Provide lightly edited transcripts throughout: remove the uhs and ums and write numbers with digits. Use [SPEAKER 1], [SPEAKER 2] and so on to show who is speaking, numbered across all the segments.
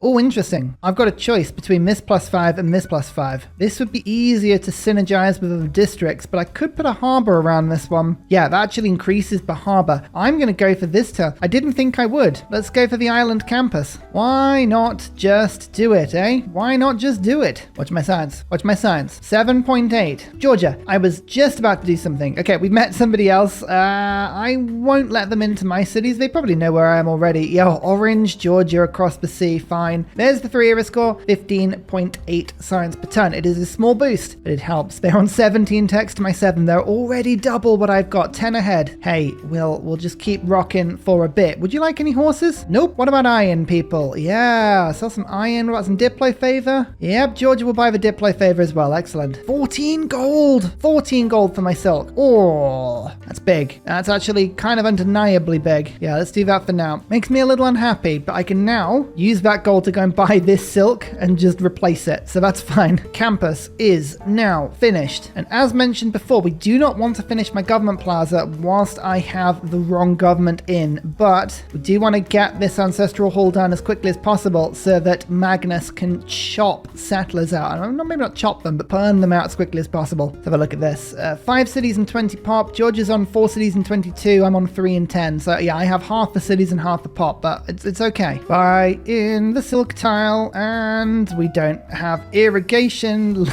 [SPEAKER 1] Oh, interesting. I've got a choice between this +5 and this +5. This would be easier to synergize with other districts, but I could put a harbor around this one. Yeah, that actually increases the harbor. I'm going to go for this turn. I didn't think I would. Let's go for the island campus. Why not just do it, eh? Why not just do it? Watch my science. Watch my science. 7.8. Georgia, I was just about to do something. Okay, we've met somebody else. I won't let them into my cities. They probably know where I am already. Yo, Orange, Georgia, across the sea. Fine. There's the 3 era score. 15.8 science per ton. It is a small boost, but it helps. They're on 17 techs to my 7. They're already double what I've got. 10 ahead. Hey, we'll just keep rocking for a bit. Would you like any horses? Nope. What about iron, people? Yeah, sell some iron. What about some Diplo favor? Yep, Georgia will buy the Diplo favor as well. Excellent. 14 gold. 14 gold for my silk. Oh, that's big. That's actually kind of undeniably big. Yeah, let's do that for now. Makes me a little unhappy, but I can now use that gold to go and buy this silk and just replace it. So that's fine. Campus is now finished. And as mentioned before, we do not want to finish my government plaza whilst I have the wrong government in, but we do want to get this ancestral hall done as quickly as possible so that Magnus can chop settlers out. Maybe not chop them, but burn them out as quickly as possible. Let's have a look at this. 5 cities and 20 pop. Georgia's on 4 cities and 22. I'm on 3 and 10. So yeah, I have half the cities and half the pop, but it's okay. Buy in the silk tile, and we don't have irrigation.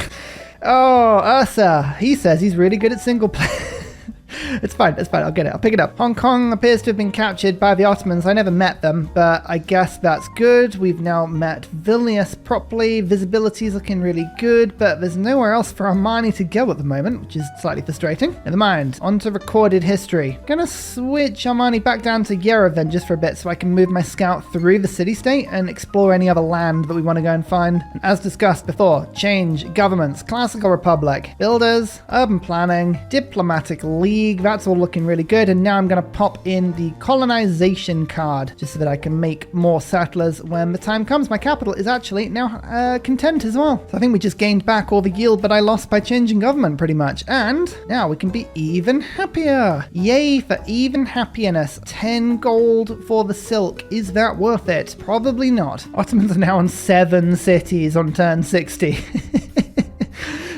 [SPEAKER 1] Oh, Ursa, he says he's really good at single player. It's fine, I'll get it, I'll pick it up. Hong Kong appears to have been captured by the Ottomans. I never met them, but I guess that's good. We've now met Vilnius properly. Visibility is looking really good, but there's nowhere else for Armani to go at the moment, which is slightly frustrating. Never mind, on to recorded history. Gonna switch Armani back down to Yerevan just for a bit so I can move my scout through the city-state and explore any other land that we want to go and find. And as discussed before, change governments, classical republic, builders, urban planning, diplomatic league. That's all looking really good. And now I'm going to pop in the colonization card just so that I can make more settlers when the time comes. My capital is actually now content as well. So I think we just gained back all the yield that I lost by changing government pretty much. And now we can be even happier. Yay for even happiness. 10 gold for the silk. Is that worth it? Probably not. Ottomans are now on 7 cities on turn 60.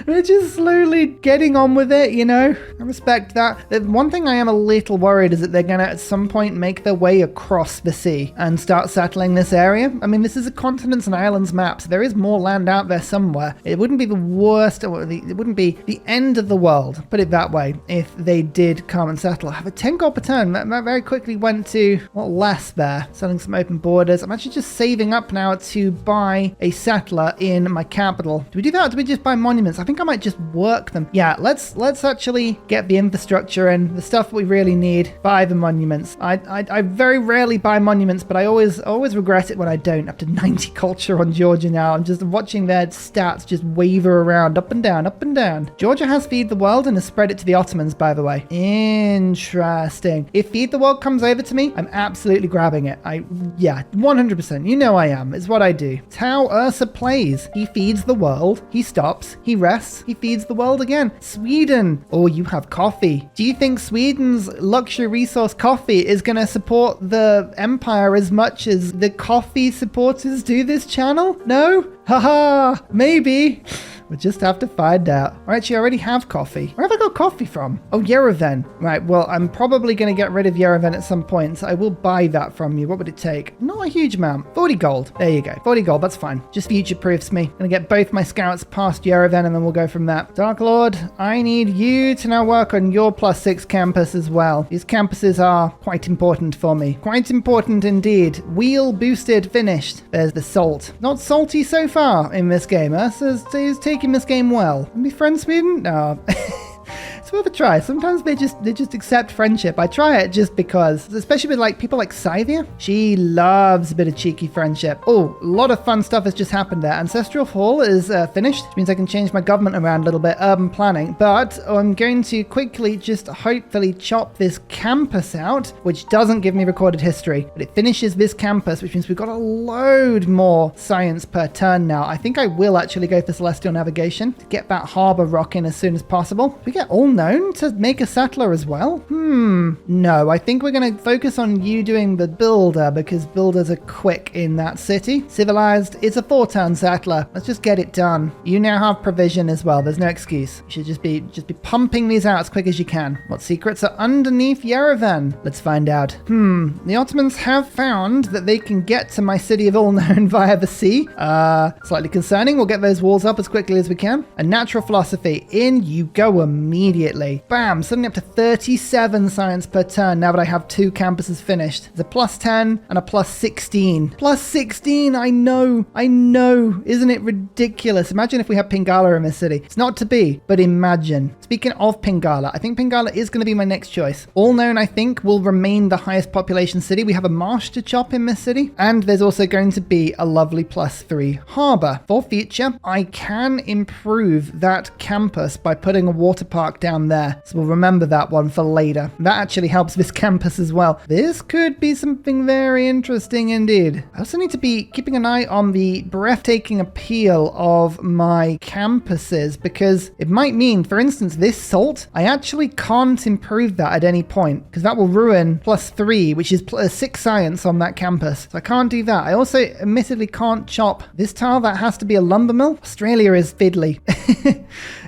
[SPEAKER 1] They're just slowly getting on with it, you know? I respect that. The one thing I am a little worried is that they're going to at some point make their way across the sea and start settling this area. I mean, this is a continents and islands map, so there is more land out there somewhere. It wouldn't be the worst, or it wouldn't be the end of the world, put it that way, if they did come and settle. I have a 10 gold per turn. That very quickly went to, what, less there. Selling some open borders. I'm actually just saving up now to buy a settler in my capital. Do we do that or do we just buy monuments? I think I might just work them. Yeah, let's actually get the infrastructure and the stuff we really need. Buy the monuments. I very rarely buy monuments, but I always regret it when I don't. Up to 90 culture on Georgia now. I'm just watching their stats just waver around up and down, up and down. Georgia has Feed the World and has spread it to the Ottomans, by the way. Interesting. If Feed the World comes over to me, I'm absolutely grabbing it. Yeah, 100%. You know I am. It's what I do. It's how Ursa plays. He feeds the world. He stops. He rests. He feeds the world again. Sweden. Oh, you have coffee. Do you think Sweden's luxury resource coffee is going to support the empire as much as the coffee supporters do this channel? No? Haha, maybe. We'll just have to find out. Or actually, I already have coffee. Where have I got coffee from? Oh, Yerevan. Right, well, I'm probably going to get rid of Yerevan at some point, so I will buy that from you. What would it take? Not a huge amount. 40 gold. There you go. 40 gold, that's fine. Just future-proofs me. Gonna get both my scouts past Yerevan, and then we'll go from there. Dark Lord, I need you to now work on your +6 campus as well. These campuses are quite important for me. Quite important indeed. Wheel boosted, finished. There's the salt. Not salty so far in this game, huh? So he's taking this game well. Can we friend Sweden? No. It's worth a try. Sometimes they just accept friendship. I try it just because, especially with like people like Scythia. She loves a bit of cheeky friendship. Oh, a lot of fun stuff has just happened there. Ancestral Hall is finished, which means I can change my government around a little bit, urban planning. But I'm going to quickly just hopefully chop this campus out, which doesn't give me recorded history, but it finishes this campus, which means we've got a load more science per turn now. I think I will actually go for Celestial Navigation to get that harbor rocking as soon as possible. We get all known to make a settler as well? No, I think we're going to focus on you doing the builder because builders are quick in that city. Civilized is a 4-turn settler. Let's just get it done. You now have provision as well. There's no excuse. You should just be pumping these out as quick as you can. What secrets are underneath Yerevan? Let's find out. The Ottomans have found that they can get to my city of Ulknown via the sea. Slightly concerning. We'll get those walls up as quickly as we can. And natural philosophy. In you go immediately. Bam! Suddenly up to 37 science per turn now that I have 2 campuses finished. There's a plus 10 and a plus 16. Plus 16! I know! Isn't it ridiculous? Imagine if we had Pingala in this city. It's not to be, but imagine. Speaking of Pingala, I think Pingala is going to be my next choice. Ulknown, I think, will remain the highest population city. We have a marsh to chop in this city. And there's also going to be a lovely plus 3 harbour. For future, I can improve that campus by putting a water park down there. So we'll remember that one for later. That actually helps this campus as well. This could be something very interesting indeed. I also need to be keeping an eye on the breathtaking appeal of my campuses because it might mean, for instance, this salt, I actually can't improve that at any point because that will ruin plus 3, which is 6 science on that campus. So I can't do that. I also admittedly can't chop this tile. That has to be a lumber mill. Australia is fiddly.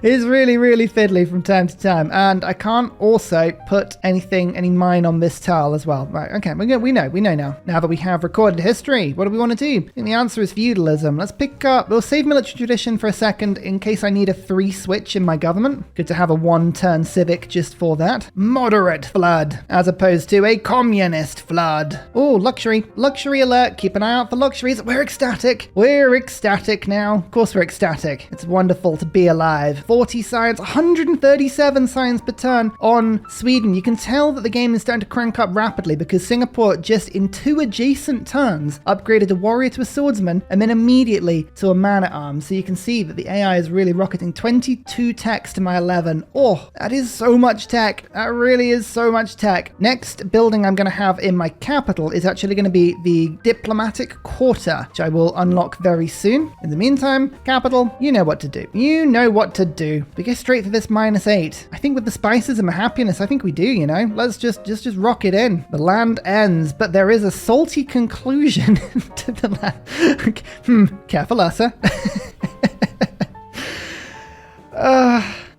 [SPEAKER 1] It's really, really fiddly from time to time. And I can't also put any mine on this tile as well. Right, okay, we know now. Now that we have recorded history, what do we want to do? I think the answer is feudalism. Let's pick up, we'll save military tradition for a second in case I need a 3 switch in my government. Good to have a 1-turn civic just for that. Moderate flood, as opposed to a communist flood. Oh, luxury. Luxury alert. Keep an eye out for luxuries. We're ecstatic. We're ecstatic now. Of course we're ecstatic. It's wonderful to be alive. 40 science, 137 science per turn on Sweden. You can tell that the game is starting to crank up rapidly because Singapore just in 2 adjacent turns upgraded a warrior to a swordsman and then immediately to a man-at-arms. So you can see that the AI is really rocketing. 22 techs to my 11. Oh, that is so much tech. That really is so much tech. Next building I'm going to have in my capital is actually going to be the diplomatic quarter, which I will unlock very soon. In the meantime, capital, you know what to do. You know what to do. We go straight for this -8. I think with the spices and my happiness, I think we do, you know. Let's just rock it in. The land ends, but there is a salty conclusion to the land. Careful, Ursa.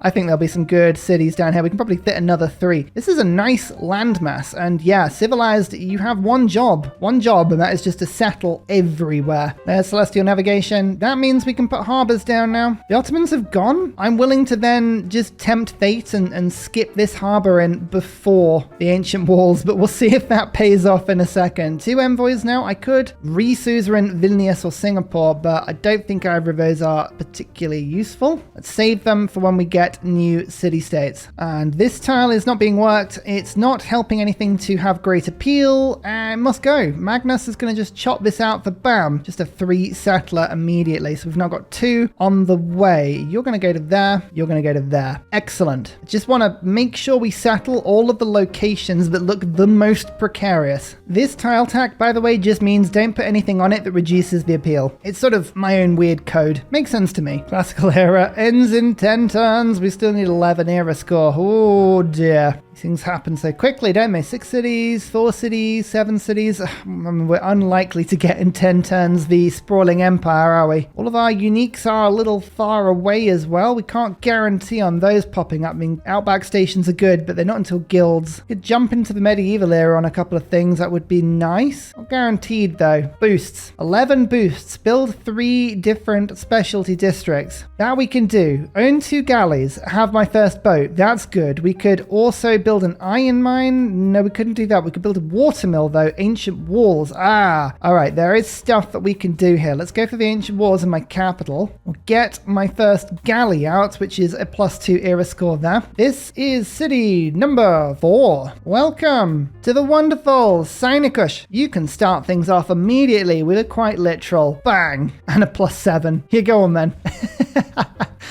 [SPEAKER 1] I think there'll be some good cities down here. We can probably fit another 3. This is a nice landmass. And yeah, civilized, you have one job, and that is just to settle everywhere. There's celestial navigation. That means we can put harbors down now. The Ottomans have gone. I'm willing to then just tempt fate and skip this harbor in before the ancient walls, but we'll see if that pays off in a second. 2 envoys now. I could re-suzerain Vilnius or Singapore, but I don't think either of those are particularly useful. Let's save them for when we get new city-states. And this tile is not being worked. It's not helping anything to have great appeal. And must go. Magnus is going to just chop this out for bam. Just a 3 settler immediately. So we've now got 2 on the way. You're going to go to there. You're going to go to there. Excellent. Just want to make sure we settle all of the locations that look the most precarious. This tile tack, by the way, just means don't put anything on it that reduces the appeal. It's sort of my own weird code. Makes sense to me. Classical era ends in 10 turns. We still need 11 era score. Oh dear. These things happen so quickly, don't they? 6 cities, 4 cities, 7 cities. We're unlikely to get in 10 turns the sprawling empire, are we? All of our uniques are a little far away as well. We can't guarantee on those popping up. I mean, outback stations are good, but they're not until guilds. Could jump into the medieval era on a couple of things. That would be nice. Not guaranteed though. Boosts. 11 boosts. Build 3 different specialty districts. That we can do. Own 2 galleys. Have my first boat. That's good. We could also build an iron mine. No, we couldn't do that. We could build a water mill though. Ancient walls. All right. There is stuff that we can do here. Let's go for the ancient walls in my capital. We'll get my first galley out, which is a +2 era score there. This is city number 4. Welcome to the wonderful Sinikush. You can start things off immediately with a quite literal bang and a +7. Here, go on then.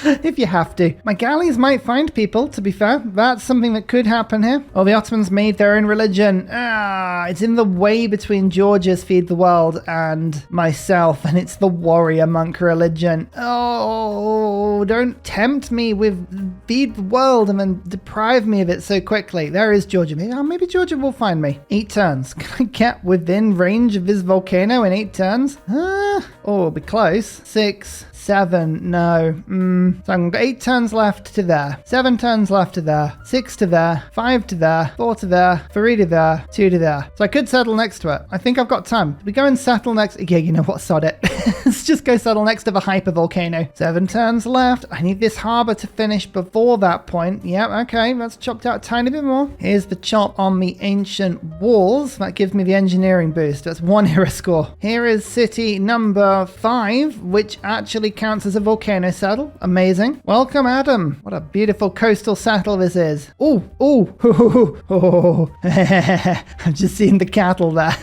[SPEAKER 1] If you have to. My galleys might find people, to be fair. That's something that could happen here. Oh, the Ottomans made their own religion. It's in the way between Georgia's Feed the World and myself, and it's the warrior monk religion. Oh, don't tempt me with feed the world and then deprive me of it so quickly. There is Georgia. Maybe Georgia will find me. 8 turns. Can I get within range of this volcano in 8 turns? Oh, we'll be close. 6, 7, no. So I've got 8 turns left to there. 7 turns left to there. 6 to there. 5 to there. 4 to there. 3 to there. 2 to there. So I could settle next to it. I think I've got time. We go and settle next. Yeah, you know what? Sod it. Let's just go settle next to the hyper volcano. 7 turns left. I need this harbor to finish before that point. Yep, okay. That's chopped out a tiny bit more. Here's the chop on the ancient walls. That gives me the engineering boost. That's 1 era score. Here is city number 5, which actually counts as a volcano saddle. Amazing. Welcome, Adam. What a beautiful coastal saddle this is. Oh, I've just seen the cattle there.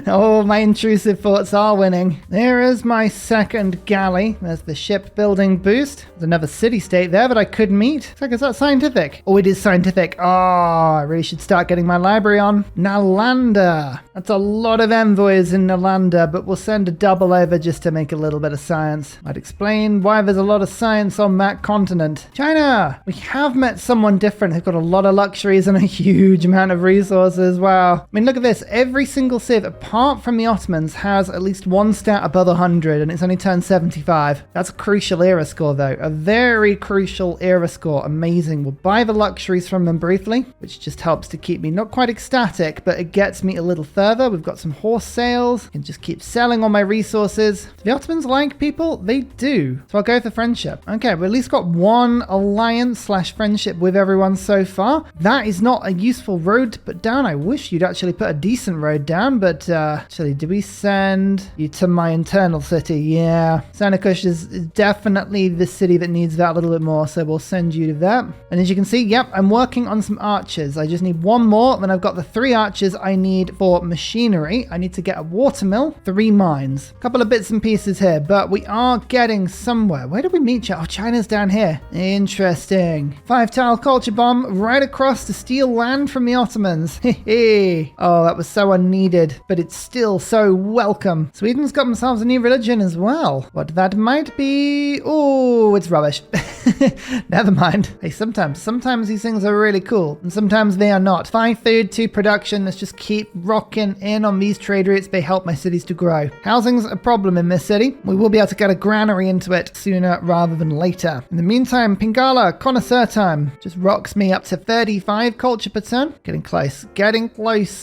[SPEAKER 1] Oh, my intrusive thoughts are winning. There is my second galley. There's the shipbuilding boost. There's another city-state there that I could meet. It's like, is that scientific? Oh, it is scientific. Oh, I really should start getting my library on. Nalanda. That's a lot of envoys in Nalanda, but we'll send a double over just to make a little bit of science. I'd explain why there's a lot of science on that continent. China. We have met someone different who's got a lot of luxuries and a huge amount of resources. Wow. I mean, look at this. Every single civ, apart from the Ottomans, has at least 1 stat above 100, and it's only turned 75. That's a crucial era score, though. A very crucial era score. Amazing. We'll buy the luxuries from them briefly, which just helps to keep me not quite ecstatic, but it gets me a little further. We've got some horse sales. I can just keep selling all my resources. Do the Ottomans like people? They do. So I'll go for friendship. Okay, we've at least got 1 alliance/friendship with everyone so far. That is not a useful road to put down. I wish you'd actually put a decent road down, but actually, did we send you to my internal city? Yeah. Sanakush is definitely the city that needs that a little bit more, so we'll send you to that. And as you can see, yep, I'm working on some archers. I just need 1 more, then I've got the 3 archers I need for machinery. I need to get a watermill, 3 mines. A couple of bits and pieces here, but we are getting somewhere. Where did we meet you? Oh, China's down here. Interesting. 5-tile culture bomb right across to steal land from the Ottomans. Hehe. Oh, that was so unneeded, but it's still so welcome. Sweden's got themselves a new religion as well. What that might be? Oh, it's rubbish. Never mind. Hey, sometimes these things are really cool, and sometimes they are not. 5 food, 2 production. Let's just keep rocking in on these trade routes. They help my cities to grow. Housing's a problem in this city. We will be able to get a granary into it sooner rather than later. In the meantime, Pingala, connoisseur time. Just rocks me up to 35 culture per turn. Getting close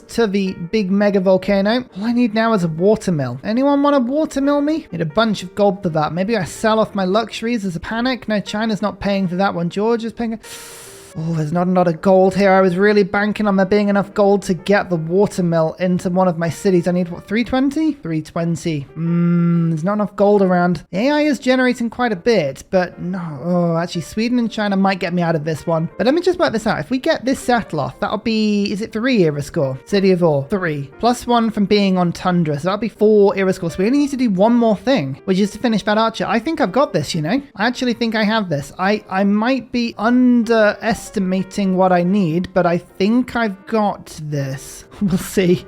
[SPEAKER 1] to the big mega volcano. All I need now is a watermill. Anyone want to watermill me? Need a bunch of gold for that. Maybe I sell off my luxuries as a panic. No, China's not paying for that one. George is paying. Oh, there's not a lot of gold here. I was really banking on there being enough gold to get the watermill into one of my cities. I need, what, 320? 320. There's not enough gold around. AI is generating quite a bit, but no. Oh, actually, Sweden and China might get me out of this one. But let me just work this out. If we get this settle off, that'll be, is it 3 era score? City of Ore, 3. Plus 1 from being on Tundra. So that'll be 4 era score. So we only need to do 1 more thing, which is to finish that archer. I think I've got this, you know? I actually think I have this. I might be underestimating what I need, but I think I've got this. We'll see.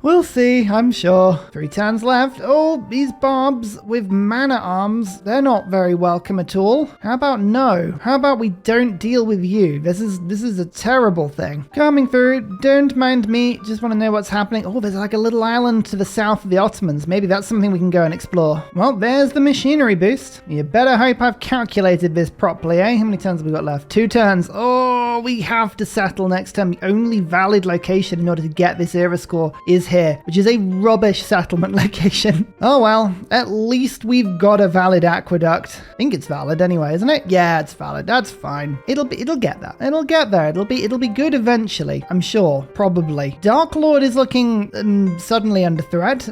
[SPEAKER 1] We'll see, I'm sure. 3 turns left. Oh, these barbs with mana arms, they're not very welcome at all. How about no? How about we don't deal with you? This is a terrible thing. Coming through, don't mind me. Just want to know what's happening. Oh, there's like a little island to the south of the Ottomans. Maybe that's something we can go and explore. Well, there's the machinery boost. You better hope I've calculated this properly, eh? How many turns have we got left? 2 turns. Oh, we have to settle next turn. The only valid location in order to get this era score is here, which is a rubbish settlement location. Oh well, at least we've got a valid aqueduct. I think it's valid anyway, isn't it? Yeah, it's valid. That's fine. It'll get there. It'll get there. It'll be good eventually. I'm sure. Probably. Dark Lord is looking suddenly under threat.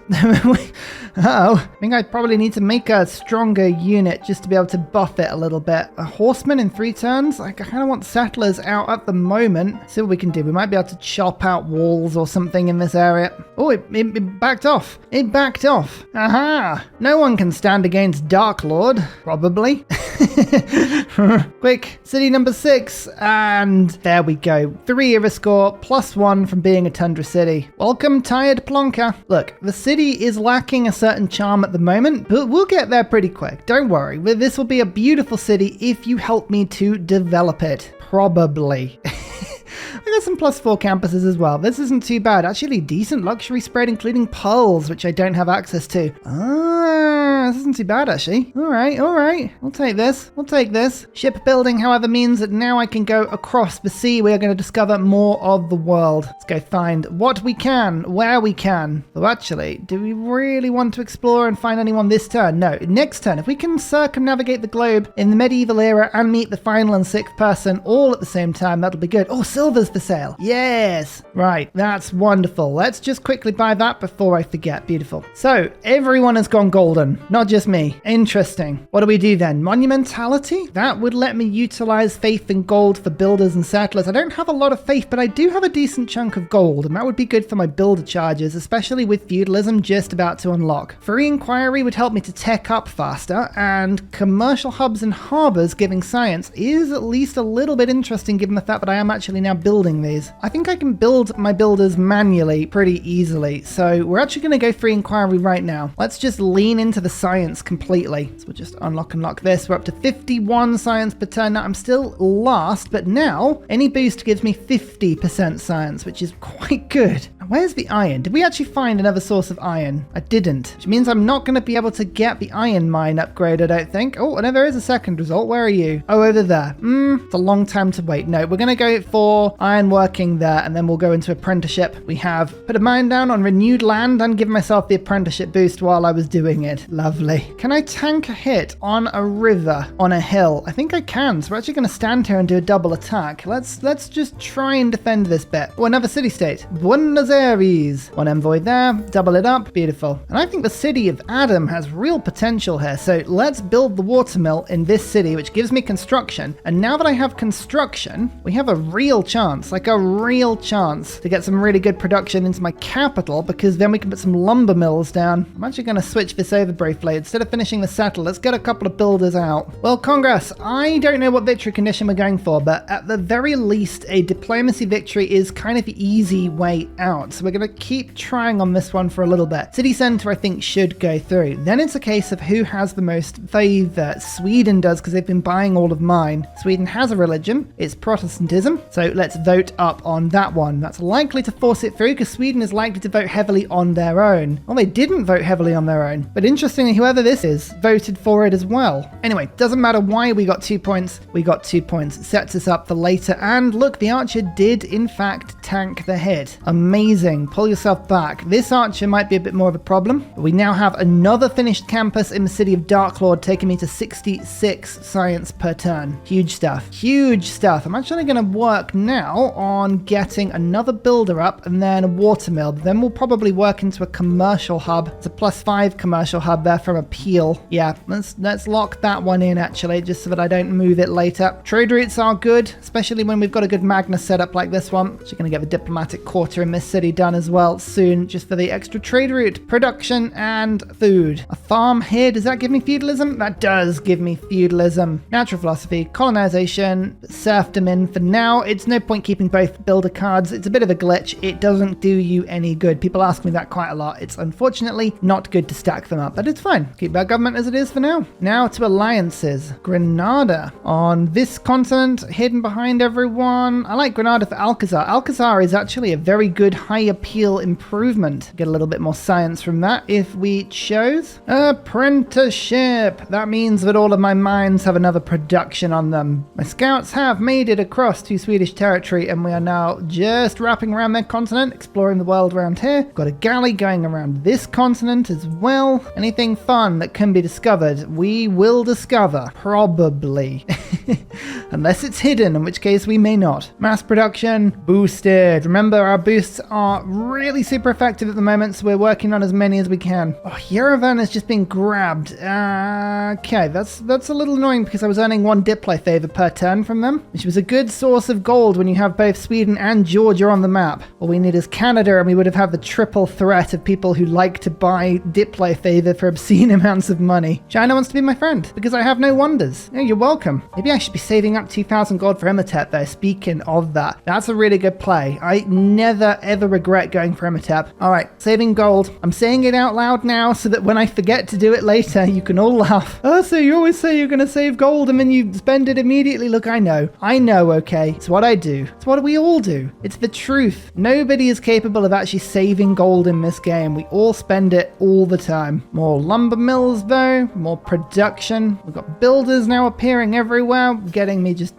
[SPEAKER 1] Uh-oh. I think I probably need to make a stronger unit just to be able to buff it a little bit. A horseman in 3 turns? Like, I kind of want settlers out at the moment. See what we can do. We might be able to chop out walls or something in this area. Oh, it backed off. It backed off. Aha! No one can stand against Dark Lord, probably. Quick, city number 6, and there we go. 3 era score, +1 from being a tundra city. Welcome, Tired Plonker. Look, the city is lacking a certain charm at the moment, but we'll get there pretty quick. Don't worry, this will be a beautiful city if you help me to develop it. Probably. I got some +4 campuses as well. This isn't too bad. Actually, decent luxury spread, including pearls, which I don't have access to. This isn't too bad, actually. All right. We'll take this. Shipbuilding, however, means that now I can go across the sea. We are going to discover more of the world. Let's go find what we can, where we can. So actually, do we really want to explore and find anyone this turn? No, next turn. If we can circumnavigate the globe in the medieval era and meet the final and 6th person all at the same time, that'll be good. Oh, silver's for sale. Yes. Right, that's wonderful. Let's just quickly buy that before I forget. Beautiful. So, everyone has gone golden. Not just me. Interesting. What do we do then? Monumentality? That would let me utilize faith and gold for builders and settlers. I don't have a lot of faith, but I do have a decent chunk of gold, and that would be good for my builder charges, especially with feudalism just about to unlock. Free inquiry would help me to tech up faster, and commercial hubs and harbors giving science is at least a little bit interesting given the fact that I am actually now building these. I think I can build my builders manually pretty easily, so we're actually going to go free inquiry right now. Let's just lean into the science completely. So we'll just unlock this. We're up to 51 science per turn. Now I'm still last, but now any boost gives me 50% science, which is quite good. Where's the iron? Did we actually find another source of iron? I didn't, which means I'm not going to be able to get the iron mine upgrade, I don't think. Oh, no, there is a second result. Where are you? Oh, over there. It's a long time to wait. No, we're going to go for iron working there, and then we'll go into apprenticeship. We have put a mine down on renewed land and given myself the apprenticeship boost while I was doing it. Lovely. Can I tank a hit on a river, on a hill? I think I can, so we're actually going to stand here and do a double attack. Let's just try and defend this bit. Oh, another city-state. Buenos Aires. One envoy there. Double it up. Beautiful. And I think the city of Adam has real potential here, so let's build the watermill in this city, which gives me construction. And now that I have construction, we have a real chance, like a real chance to get some really good production into my capital, because then we can put some lumber mills down. I'm actually going to switch this over briefly. Instead of finishing the settle, let's get a couple of builders out. Well, Congress, I don't know what victory condition we're going for, but at the very least, a diplomacy victory is kind of the easy way out. So we're going to keep trying on this one for a little bit. City center, I think, should go through. Then it's a case of who has the most favor. Sweden does, because they've been buying all of mine. Sweden has a religion. It's Protestantism. So let's vote up on that one. That's likely to force it through, because Sweden is likely to vote heavily on their own. Well, they didn't vote heavily on their own. But interestingly, whoever this is voted for it as well. Anyway, doesn't matter why we got 2 points. We got 2 points. It sets us up for later. And look, the archer did, in fact, tank the hit. Amazing. Pull yourself back. This archer might be a bit more of a problem. But we now have another finished campus in the city of Darklord, taking me to 66 science per turn. Huge stuff. Huge stuff. I'm actually going to work now on getting another builder up and then a watermill. Then we'll probably work into a commercial hub. It's a +5 commercial hub there from a peel. Yeah, let's lock that one in actually, just so that I don't move it later. Trade routes are good, especially when we've got a good Magnus setup like this one. Actually going to get the diplomatic quarter in this city done as well soon, just for the extra trade route, production and food. A farm here, does that give me feudalism? That does give me feudalism. Natural philosophy, colonization, serfdom in for now. It's no point keeping both builder cards. It's a bit of a glitch. It doesn't do you any good. People ask me that quite a lot. It's unfortunately not good to stack them up, but it's fine. Keep our government as it is for now. Now to alliances. Granada on this continent, hidden behind everyone. I like Granada for Alcazar. Alcazar is actually a very good high appeal improvement. Get a little bit more science from that if we chose. Apprenticeship. That means that all of my mines have another production on them. My scouts have made it across to Swedish territory, and we are now just wrapping around their continent, exploring the world around here. Got a galley going around this continent as well. Anything fun that can be discovered, we will discover. Probably. Unless it's hidden, in which case we may not. Mass production, boosted. Remember, our boosts are really super effective at the moment, so we're working on as many as we can. Oh, Yerevan has just been grabbed. Okay, that's a little annoying because I was earning 1 diplo favor per turn from them, which was a good source of gold when you have both Sweden and Georgia on the map. All we need is Canada, and we would have had the triple threat of people who like to buy diplo favor for obscene amounts of money. China wants to be my friend because I have no wonders. Oh, you're welcome. Maybe I should be saving up 2,000 gold for Imhotep though. Speaking of that, that's a really good play. I never ever regret going for Imhotep. All right, saving gold. I'm saying it out loud now so that when I forget to do it later, you can all laugh. Oh, so you always say you're going to save gold and then you spend it immediately. Look, I know, okay. It's what I do. It's what we all do. It's the truth. Nobody is capable of actually saving gold in this game. We all spend it all the time. More lumber mills though, more production. We've got builders now appearing everywhere, getting me just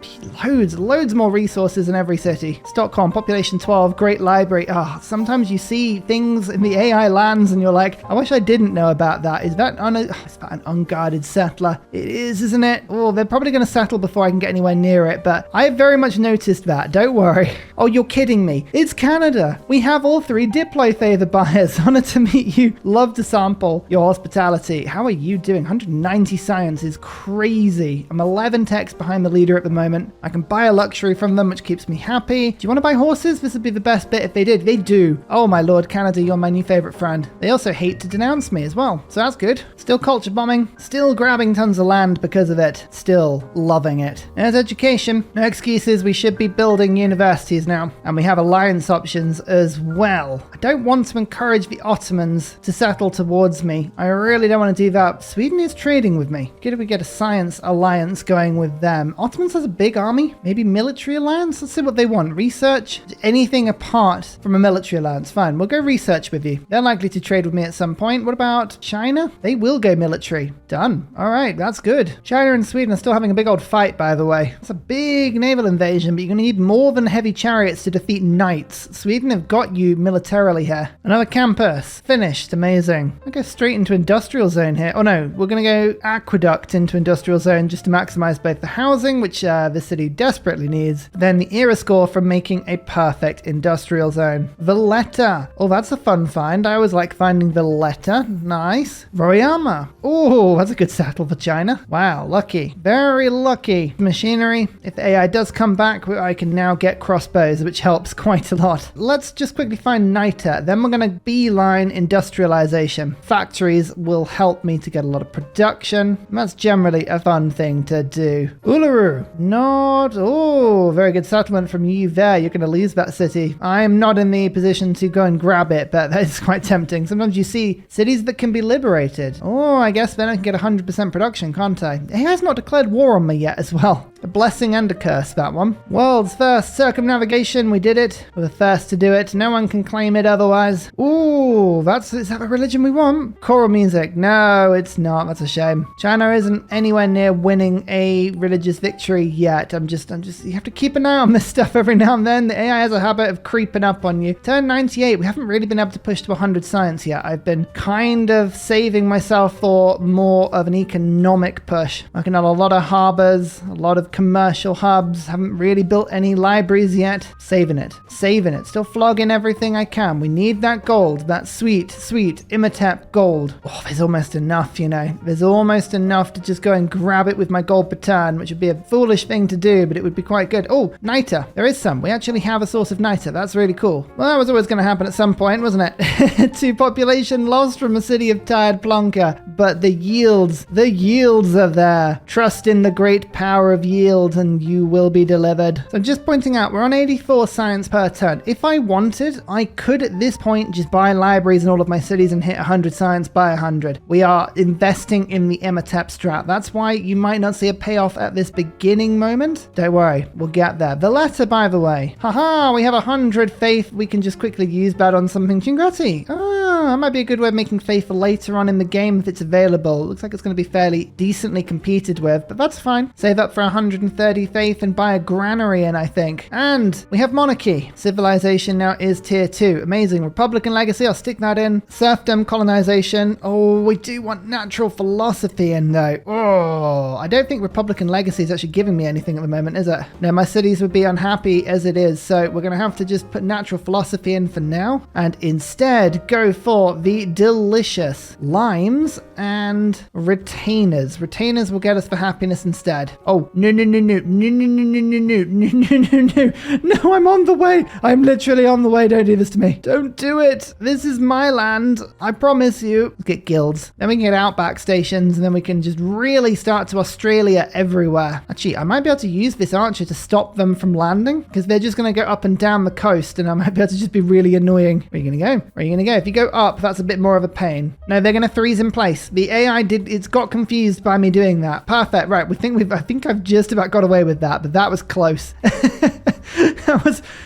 [SPEAKER 1] loads more resources in every city. Stockholm, population 12, great library. Sometimes you see things in the AI lands and you're like, I wish I didn't know about that. Is that an unguarded settler? It is, isn't it? Oh, they're probably going to settle before I can get anywhere near it, but I have very much noticed that. Don't worry. Oh, you're kidding me. It's Canada. We have all 3 diplo favor buyers. Honored to meet you. Love to sample your hospitality. How are you doing? 190 science is crazy. I'm 11 techs behind the leader at the moment. I can buy a luxury from them, which keeps me happy. Do you want to buy horses? This would be the best bit if they did. They do. Oh my lord, Canada, you're my new favorite friend. They also hate to denounce me as well, so that's good. Still culture bombing, still grabbing tons of land because of it, still loving it. There's education. No excuses, we should be building universities now, and we have alliance options as well. I don't want to encourage the Ottomans to settle towards me. I really don't want to do that. Sweden is trading with me. Good if we get a science alliance going with them. Ottomans has a big army, maybe military alliance. Let's see what they want. Research, anything apart from a military alliance. Fine, we'll go research with you. They're likely to trade with me at some point. What about China? They will go military. Done. All right, that's good. China and Sweden are still having a big old fight, by the way. It's a big naval invasion, but you're going to need more than heavy chariots to defeat knights. Sweden have got you militarily here. Another campus. Finished. Amazing. I'll go straight into industrial zone here. Oh no, we're going to go aqueduct into industrial zone just to maximize both the housing, which the city desperately needs, then the era score from making a perfect industrial zone. Valletta. Oh, that's a fun find. I always like finding Valletta. Nice. Royama. Oh, that's a good settle for China. Wow, lucky. Very lucky. Machinery. If the AI does come back, I can now get crossbows, which helps quite a lot. Let's just quickly find NITA. Then we're going to beeline industrialization. Factories will help me to get a lot of production. That's generally a fun thing to do. Uluru. Not. Oh, very good settlement from you there. You're going to lose that city. I am not in the position to go and grab it, but that is quite tempting. Sometimes you see cities that can be liberated. Oh, I guess then I can get 100% production, can't I? AI's not declared war on me yet as well. A blessing and a curse, that one. World's first circumnavigation. We did it. We're the first to do it. No one can claim it otherwise. Ooh, is that the religion we want? Choral music. No, it's not. That's a shame. China isn't anywhere near winning a religious victory yet. I'm just, you have to keep an eye on this stuff every now and then. The AI has a habit of creeping up on you. Turn 98. We haven't really been able to push to 100 science yet. I've been kind of saving myself for more of an economic push. Working on a lot of harbors, a lot of commercial hubs. Haven't really built any libraries yet. Saving it. Still flogging everything I can. We need that gold. That sweet Imhotep gold. Oh, there's almost enough, you know. There's almost enough to just go and grab it with my gold per turn, which would be a foolish thing to do, but it would be quite good. Oh, NITA. There is some. We actually have a source of NITA. That's really cool. Well, that was always going to happen at some point, wasn't it? To population lost from a city of tired plonker. But the yields are there. Trust in the great power of yield and you will be delivered. So just pointing out, we're on 84 science per turn. If I wanted, I could at this point just buy libraries in all of my cities and hit 100 science by 100. We are investing in the Imhotep strat. That's why you might not see a payoff at this beginning moment. Don't worry, we'll get there. The letter, by the way. Haha, we have 100 faith. We can just quickly use that on something. Chingrati. that might be a good way of making faith for later on in the game if it's available. Looks like it's going to be fairly decently competed with, but that's fine. Save up for 130 faith and buy a granary in, I think. And we have monarchy. Civilization now is tier 2. Amazing. Republican legacy, I'll stick that in. Serfdom, colonization. Oh, we do want natural philosophy in though. Oh, I don't think Republican legacy is actually giving me anything at the moment, is it? No, my cities would be unhappy as it is, so we're going to have to just put natural philosophy in for now and instead go for the delicious limes and retainers. Retainers will get us for happiness instead. Oh, no. No, I'm on the way. I'm literally on the way. Don't do this to me. Don't do it. This is my land. I promise you. Let's get guilds. Then we can get outback stations and then we can just really start to Australia everywhere. Actually, I might be able to use this archer to stop them from landing because they're just going to go up and down the coast and I might be able to just be really annoying. Where are you going to go? Where are you going to go? If you go up, that's a bit more of a pain. No, they're going to freeze in place. The AI it's got confused by me doing that. Perfect. Right. I think I've just about got away with that, but that was close.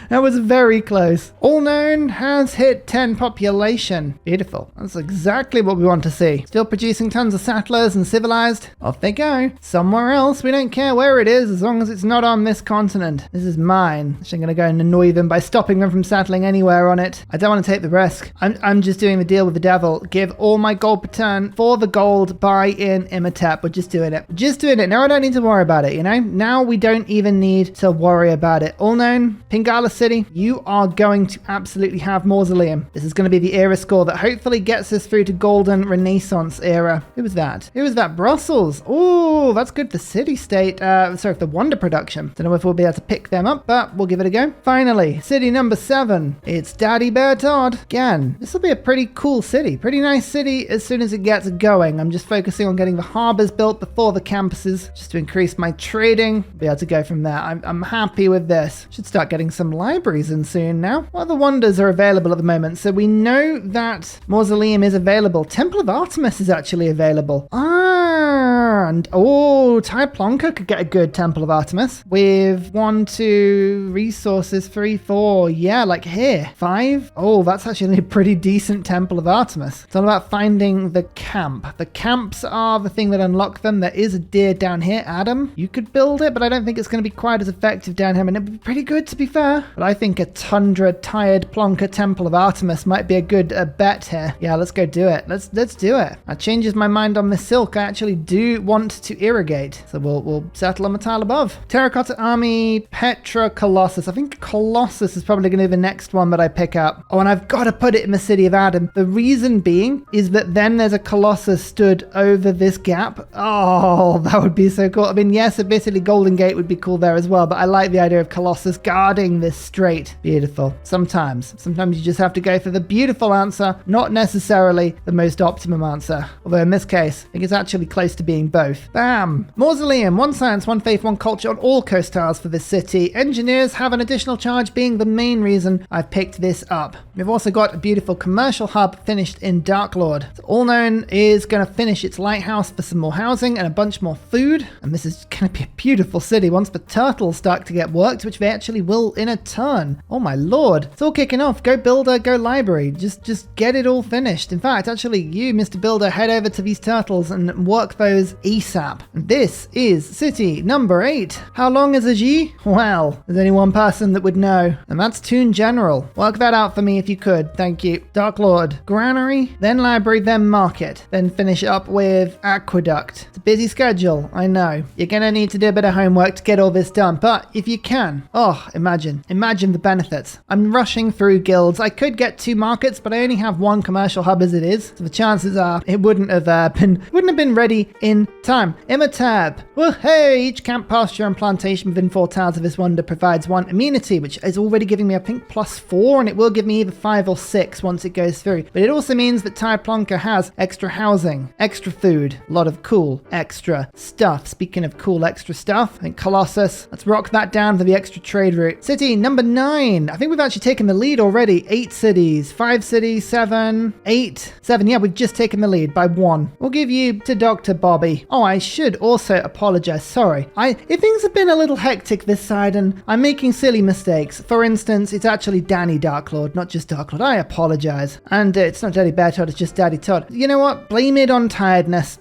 [SPEAKER 1] That was very close. All known has hit 10 population. Beautiful. That's exactly what we want to see. Still producing tons of settlers and civilized. Off they go. Somewhere else. We don't care where it is as long as it's not on this continent. This is mine. So I'm going to go and annoy them by stopping them from settling anywhere on it. I don't want to take the risk. I'm just doing the deal with the devil. Give all my gold per turn for the gold. Buy in Imhotep. We're just doing it. Just doing it. Now I don't need to worry about it, you know? Now we don't even need to worry about it. All known, Pingala City, you are going to absolutely have mausoleum. This is going to be the era score that hopefully gets us through to golden renaissance era. Who was that? Who was that? Brussels. Oh, that's good for city state. For the wonder production. Don't know if we'll be able to pick them up, but we'll give it a go. Finally, city number 7. It's Daddy Bear Todd. Again, this will be a pretty cool city. Pretty nice city as soon as it gets going. I'm just focusing on getting the harbors built before the campuses just to increase my trading. Be able to go from there. I'm happy with this. Should start getting some libraries in soon now. What other wonders are available at the moment? So we know that Mausoleum is available. Temple of Artemis is actually available. And Tai Plonka could get a good Temple of Artemis with 1, 2 resources, 3, 4. Yeah, like here. 5. Oh, that's actually a pretty decent Temple of Artemis. It's all about finding the camp. The camps are the thing that unlock them. There is a deer down here. Adam, you could build it, but I don't think it's going to be quite as effective down here. And it'd be pretty good to be fair. But I think a Tundra Tired Plonka Temple of Artemis might be a good bet here. Yeah, let's go do it. Let's do it. That changes my mind on the silk. I actually do want to irrigate. So we'll settle on the tile above. Terracotta Army, Petra, Colossus. I think Colossus is probably going to be the next one that I pick up. Oh, and I've got to put it in the city of Adam. The reason being is that then there's a Colossus stood over this gap. Oh, that would be so cool. I mean, yes, admittedly Golden Gate would be cool there as well, but I like the idea of Colossus guarding this strait. Beautiful. Sometimes you just have to go for the beautiful answer, not necessarily the most optimum answer. Although in this case, I think it's actually close to being both. Bam! Mausoleum, 1 science, 1 faith, 1 culture on all coast tiles for this city. Engineers have an additional charge being the main reason I've picked this up. We've also got a beautiful commercial hub finished in Dark Lord. So All Known is going to finish its lighthouse for some more housing and a bunch more food. And this is going to be a beautiful city once the turtles start to get worked, which they actually will in a turn. Oh my lord. It's all kicking off. Go builder, go library. Just get it all finished. In fact, actually, you, Mr. Builder, head over to these turtles and work those ASAP. And this is city number 8. How long is a G? Well, there's only one person that would know. And that's Toon General. Work that out for me if you could. Thank you. Dark Lord. Granary, then library, then market. Then finish up with aqueduct. It's a busy schedule, I know. You're gonna need to do a bit of homework to get all this done. But if you can, imagine the benefits. I'm rushing through guilds. I could get 2 markets, but I only have 1 commercial hub as it is. So the chances are it wouldn't have been ready in time. Imhotep. Well, hey, each camp, pasture, and plantation within 4 tiles of this wonder provides 1 immunity, which is already giving me, I think, +4, and it will give me either 5 or 6 once it goes through. But it also means that Tai Plonka has extra housing, extra food, a lot of cool extra stuff. Speaking of cool extra stuff, I think Colossus. Let's rock that down for the extra trade route. City number 9. I think we've actually taken the lead already. 8 cities, 5 cities, 7, 8, 7. Yeah, we've just taken the lead by 1. We'll give you to Dr. Bobby. Oh, I should also apologize. Sorry. If things have been a little hectic this side and I'm making silly mistakes. For instance, it's actually Danny Darklord, not just Darklord. I apologize. And it's not Daddy Bear Todd, it's just Daddy Todd. You know what? Blame it on tiredness.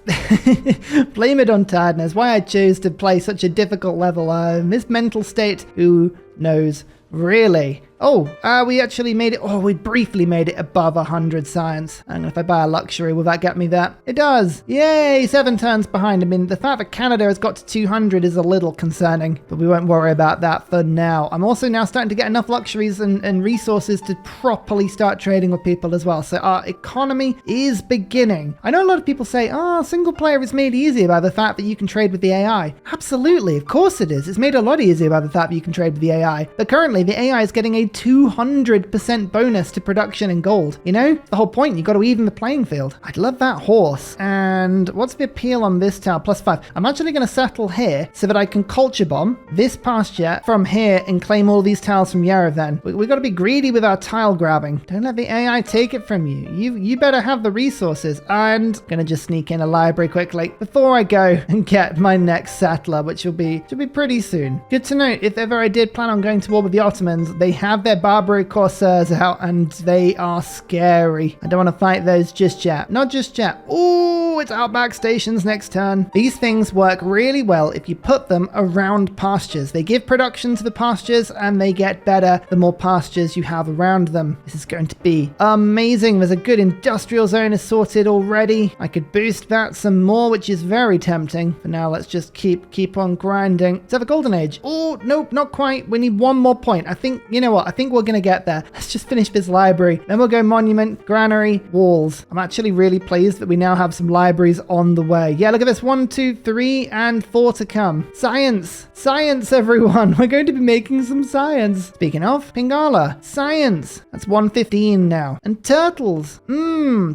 [SPEAKER 1] Blame it on tiredness. Why I chose to play such a difficult level. This mental state, who knows? Really? Oh, we actually made it. Oh, we briefly made it above 100 science. And if I buy a luxury, will that get me that? It does. Yay, 7 turns behind. I mean, the fact that Canada has got to 200 is a little concerning, but we won't worry about that for now. I'm also now starting to get enough luxuries and resources to properly start trading with people as well. So our economy is beginning. I know a lot of people say, oh, single player is made easier by the fact that you can trade with the AI. Absolutely, of course it is. It's made a lot easier by the fact that you can trade with the AI. But currently, the AI is getting a 200% bonus to production in gold. You know, the whole point, you got to even the playing field. I'd love that horse. And what's the appeal on this tile? +5. I'm actually going to settle here so that I can culture bomb this pasture from here and claim all these tiles from Yerevan. We got to be greedy with our tile grabbing. Don't let the AI take it from you. You better have the resources. And I'm going to just sneak in a library quickly before I go and get my next settler, which will be pretty soon. Good to know, if ever I did plan on going to war with the Ottomans, they have their Barbary Corsairs out and they are scary. I don't want to fight those just yet. Not just yet. Ooh, it's outback stations next turn. These things work really well if you put them around pastures. They give production to the pastures and they get better the more pastures you have around them. This is going to be amazing. There's a good industrial zone is sorted already. I could boost that some more, which is very tempting. For now, let's just keep on grinding. Let's have a golden age. Oh, nope, not quite. We need one more point. I think, you know what? I think we're going to get there. Let's just finish this library. Then we'll go monument, granary, walls. I'm actually really pleased that we now have some libraries on the way. Yeah, look at this. 1, 2, 3, and 4 to come. Science. Science, everyone. We're going to be making some science. Speaking of, Pingala. Science. That's 115 now. And turtles.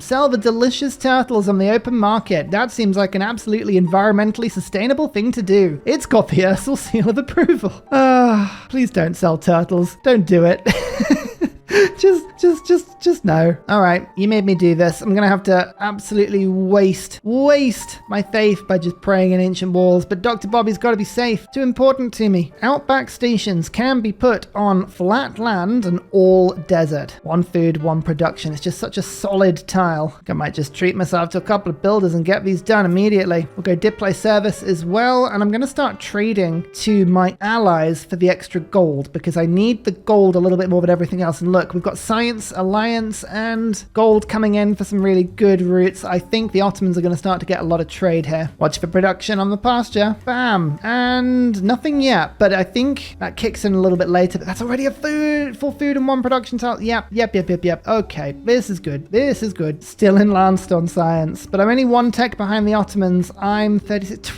[SPEAKER 1] Sell the delicious turtles on the open market. That seems like an absolutely environmentally sustainable thing to do. It's got the Ursel seal of approval. Please don't sell turtles. Don't do it. Just no. All right, you made me do this. I'm gonna have to absolutely waste my faith by just praying in ancient walls, but Dr. Bobby's gotta be safe. Too important to me. Outback stations can be put on flat land and all desert. 1 food, 1 production. It's just such a solid tile. I might just treat myself to a couple of builders and get these done immediately. We'll go display service as well, and I'm gonna start trading to my allies for the extra gold because I need the gold a little bit more than everything else. And look, we've got science, alliance, and gold coming in for some really good routes. I think the Ottomans are going to start to get a lot of trade here. Watch for production on the pasture. Bam. And nothing yet, but I think that kicks in a little bit later. But that's already a full food and 1 production tile. Yep. Okay, this is good. Still in Lanced on science, but I'm only 1 tech behind the Ottomans. I'm 36,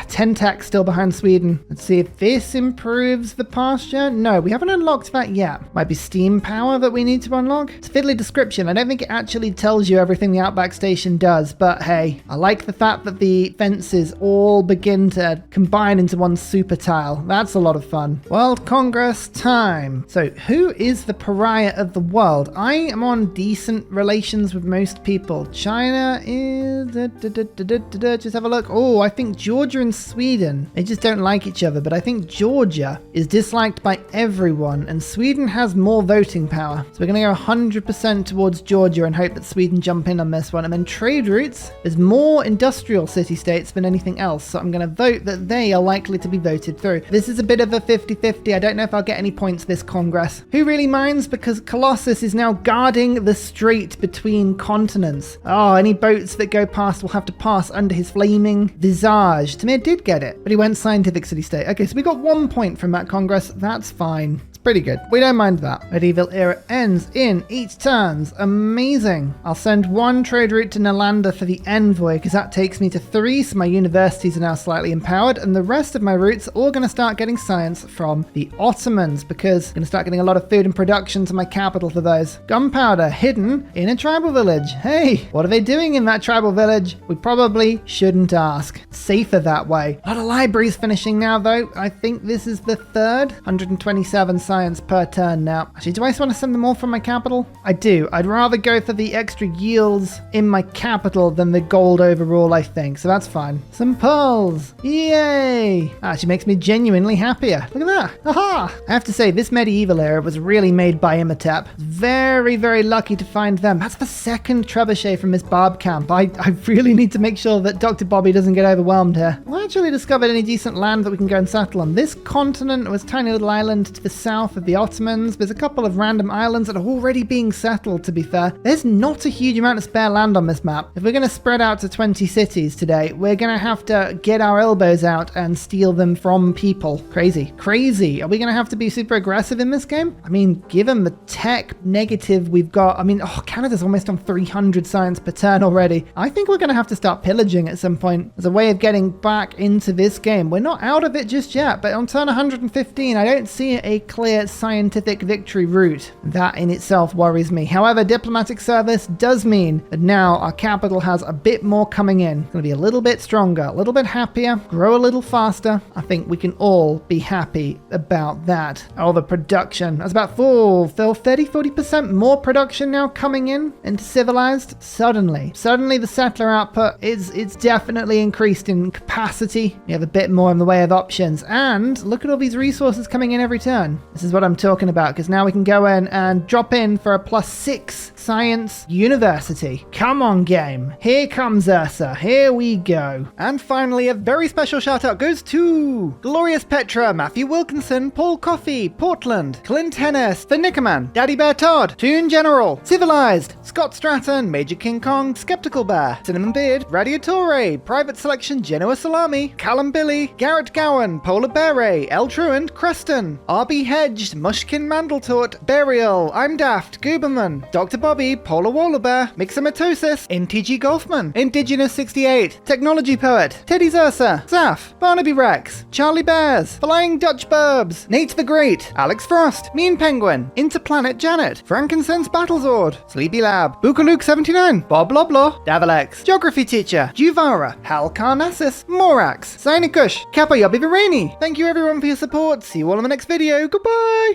[SPEAKER 1] 10 tech still behind Sweden. Let's see if this improves the pasture. No, we haven't unlocked that yet. Might be steam power that we need to unlock. It's a fiddly description. I don't think it actually tells you everything the Outback Station does, but hey, I like the fact that the fences all begin to combine into 1 super tile. That's a lot of fun. World Congress time. So who is the pariah of the world? I am on decent relations with most people. China is... Just have a look. Oh, I think Georgia and Sweden, they just don't like each other, but I think Georgia is disliked by everyone and Sweden has more voting power. So we're going to go 100% towards Georgia and hope that Sweden jump in on this one. And then trade routes, there's more industrial city-states than anything else. So I'm going to vote that they are likely to be voted through. This is a bit of a 50-50. I don't know if I'll get any points this Congress. Who really minds? Because Colossus is now guarding the strait between continents. Oh, any boats that go past will have to pass under his flaming visage. Tamir did get it, but he went scientific city-state. Okay, so we got 1 point from that Congress. That's fine. Pretty good. We don't mind that. Medieval era ends in 8 turns. Amazing. I'll send 1 trade route to Nalanda for the envoy because that takes me to 3, so my universities are now slightly empowered, and the rest of my routes are all going to start getting science from the Ottomans because I'm going to start getting a lot of food and production to my capital for those. Gunpowder hidden in a tribal village. Hey, what are they doing in that tribal village? We probably shouldn't ask. It's safer that way. A lot of libraries finishing now though. I think this is the 3rd. 127 science science per turn now. Actually, do I just want to send them all from my capital? I do. I'd rather go for the extra yields in my capital than the gold overall, I think. So that's fine. Some pearls. Yay! Actually makes me genuinely happier. Look at that. Aha! I have to say, this medieval era was really made by Imhotep. Very, very lucky to find them. That's the second trebuchet from Miss Barb camp. I really need to make sure that Dr. Bobby doesn't get overwhelmed here. Have I actually discovered any decent land that we can go and settle on? This continent was a tiny little island to the south of the Ottomans. There's a couple of random islands that are already being settled, to be fair. There's not a huge amount of spare land on this map. If we're going to spread out to 20 cities today, we're going to have to get our elbows out and steal them from people. Crazy. Crazy. Are we going to have to be super aggressive in this game? I mean, given the tech negative we've got, I mean, Canada's almost on 300 science per turn already. I think we're going to have to start pillaging at some point as a way of getting back into this game. We're not out of it just yet, but on turn 115, I don't see a clear scientific victory route. That in itself worries me. However, diplomatic service does mean that now our capital has a bit more coming in. It's going to be a little bit stronger, a little bit happier, grow a little faster. I think we can all be happy about that. Oh, the production. That's about 30-40% more production now coming in into civilized. Suddenly the settler output it's definitely increased in capacity. You have a bit more in the way of options, and look at all these resources coming in every turn. This is what I'm talking about, because now we can go in and drop in for a +6 science university. Come on, game. Here comes Ursa. Here we go. And finally, a very special shout out goes to Glorious Petra, Matthew Wilkinson, Paul Coffey, Portland, Clint Hennis, The Nickerman, Daddy Bear Todd, Toon General, Civilized, Scott Stratton, Major King Kong, Skeptical Bear, Cinnamon Beard, Radiatore, Private Selection, Genoa Salami, Callum Billy, Garrett Gowan, Polar Beret, El Truant, Creston, RB Hedged, Mushkin Mandletort, Burial, I'm Daft, Gooberman, Dr. Bobby, Polar Wallabear, Mixomatosis, NTG Golfman, Indigenous 68, Technology Poet, Teddy Zursa, Zaf, Barnaby Rex, Charlie Bears, Flying Dutch Burbs, Nate the Great, Alex Frost, Mean Penguin, Interplanet Janet, Frankincense Battlezord, Sleepy Lab, Bookaluk 79, Bob Loblaw, Davalex, Geography Teacher, Juvara, Hal Carnassus, Morax, Sinikush, Kappa Yobby Virani. Thank you everyone for your support. See you all in the next video. Goodbye!